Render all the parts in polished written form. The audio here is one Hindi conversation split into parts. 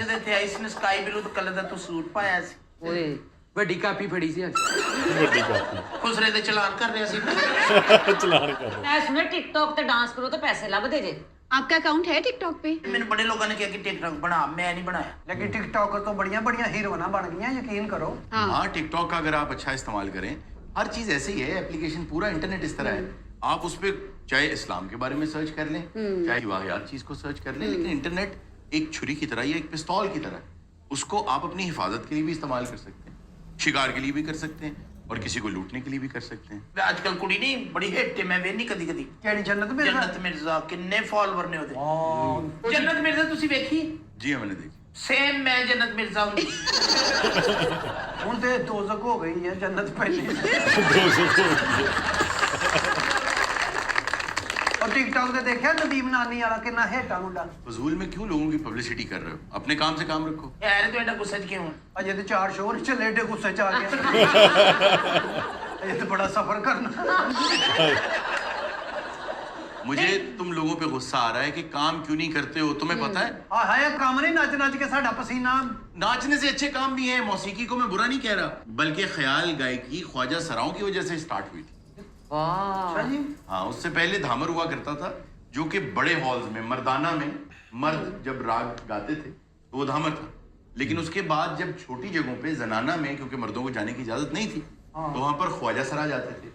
ਜਦੋਂ ਇੱਥੇ ਆਈ ਸੀ ਸਕਾਈ ਬਲੂ ਕਲਰ ਦਾ ਤੂੰ ਸੂਟ ਪਾਇਆ ਸੀ। ਓਏ ਵੱਡੀ ਕਾਪੀ ਫੜੀ ਸੀ ਅੱਜ। ਵੱਡੀ ਕਾਪੀ ਖੁਸਰੇ ਦੇ ਚਲਾਨ ਕਰ ਰਿਹਾ ਸੀ। ਚਲਾਨ ਕਰ ਰਿਹਾ। मैं सुने टिकटॉक पे डांस करो तो पैसे लभदे जे। आपका अकाउंट है टिकटॉक पे? ਮੈਨੂੰ बड़े लोगों ने कहा कि टिकटॉक बना, मैं नहीं बनाया। लेकिन टिकटॉकर तो बढ़िया बढ़िया हीरोइना बन गई हैं, यकीन करो। हाँ टिकटॉक का अगर आप अच्छा इस्तेमाल करें, हर चीज ऐसे ही है, एप्लीकेशन पूरा इंटरनेट इस तरह है। आप उस पर चाहे इस्लाम के बारे में सर्च कर लें, चाहे वाहियात चीज को सर्च कर लें, लेकिन इंटरनेट एक छुरी की तरह या एक पिस्तौल की तरह, उसको आप अपनी हिफाजत के लिए भी इस्तेमाल कर सकते हैं, शिकार के लिए भी कर सकते हैं और किसी को लूटने के लिए भी कर सकते हैं। आजकल कुड़ी नहीं बड़ी हिट है, मैं वेखनी कदी कदी। केड़ी जन्नत मिर्जा? जन्नत मिर्जा किन्ने फॉलोवर ने ओदे। जन्नत मिर्जा तुसी वेखी? जी हाँ, मैंने देखी। सेम मैं जन्नत मिर्जा हूं। हुण ते दोज़ख हो गई है, जन्नत पहले। और टिकटॉक ते देखा नदीम नानी वाला कितना हिट आ मुंडा। फजूल में क्यों लोगों की पब्लिसिटी कर रहे हो? अपने काम से काम रखो। यार तू एडा गुस्से च क्यों? अजे तो 4 शो नहीं चले, एडे गुस्से च आ गया। ये तो बड़ा सफर करना। मुझे तुम लोगों पे गुस्सा आ रहा है कि काम क्यों नहीं करते हो। तुम्हें पता है हाँ हाय काम नहीं, नच नच के साडा पसीना। नाचने से अच्छे काम भी हैं। मौसीकी को मैं बुरा नहीं कह रहा, बल्कि ख्याल गायकी ख्वाजा सराओं की वजह से स्टार्ट हुई थी। अच्छा जी। हाँ, उससे पहले धामर हुआ करता था, जो कि बड़े हॉल्स में मर्दाना में मर्द जब राग गाते थे तो वो धामर था। लेकिन उसके बाद जब छोटी जगहों पे जनाना में, क्योंकि मर्दों को जाने की इजाजत नहीं थी, तो वहां पर ख्वाजा सरा जाते थे।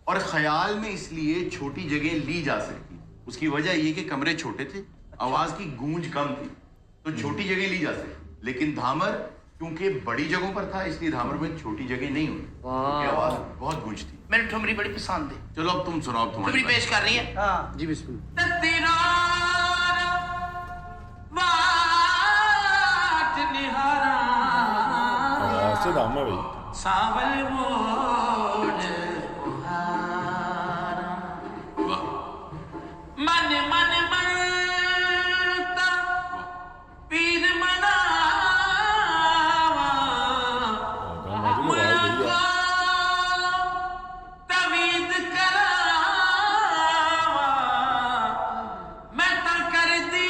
और ख्याल में इसलिए छोटी जगह ली जा सकती, उसकी वजह ये कि कमरे छोटे थे, आवाज की गूंज कम थी, तो छोटी जगह ली जा सकती। लेकिन धामर क्योंकि बड़ी जगहों पर था, इसलिए धामर में छोटी जगह नहीं हुई, क्योंकि आवाज बहुत गूंजती। मेरे ठुमरी बड़ी पसंद है। चलो अब तुम सुनाओ, ठुमरी तुम्हारी पेश कर रही है। हाँ जी बिस्मिल्लाह। से दाम है भाई। सावल मोड़ वाह, मन मन मनता पीर मनावा मुलाका तवीद करावा मैं तो कर दी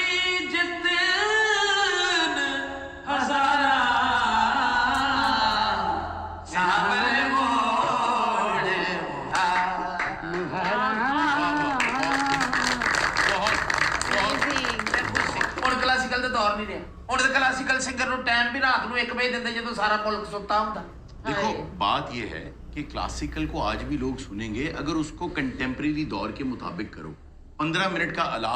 जितन हजारा सावल मोड़ ਹੁਣ ਕਲਾਸੀਕਲ ਦਾ ਦੌਰ ਨਹੀਂ ਰਿਹਾ। ਹੁਣ ਤਾਂ ਕਲਾਸੀਕਲ ਸਿੰਗਰ ਨੂੰ ਟਾਈਮ ਵੀ ਰਾਤ ਨੂੰ 1 ਵਜੇ ਦਿੰਦੇ ਜਦੋਂ ਸਾਰਾ ਮੁਲਕ ਸੁੱਤਾ ਹੁੰਦਾ। देखो बात यह है कि क्लासिकल को आज भी लोग सुनेंगे अगर उसको कंटेम्प्रेरी दौर के मुताबिक करो। 15 मिनट का अलाप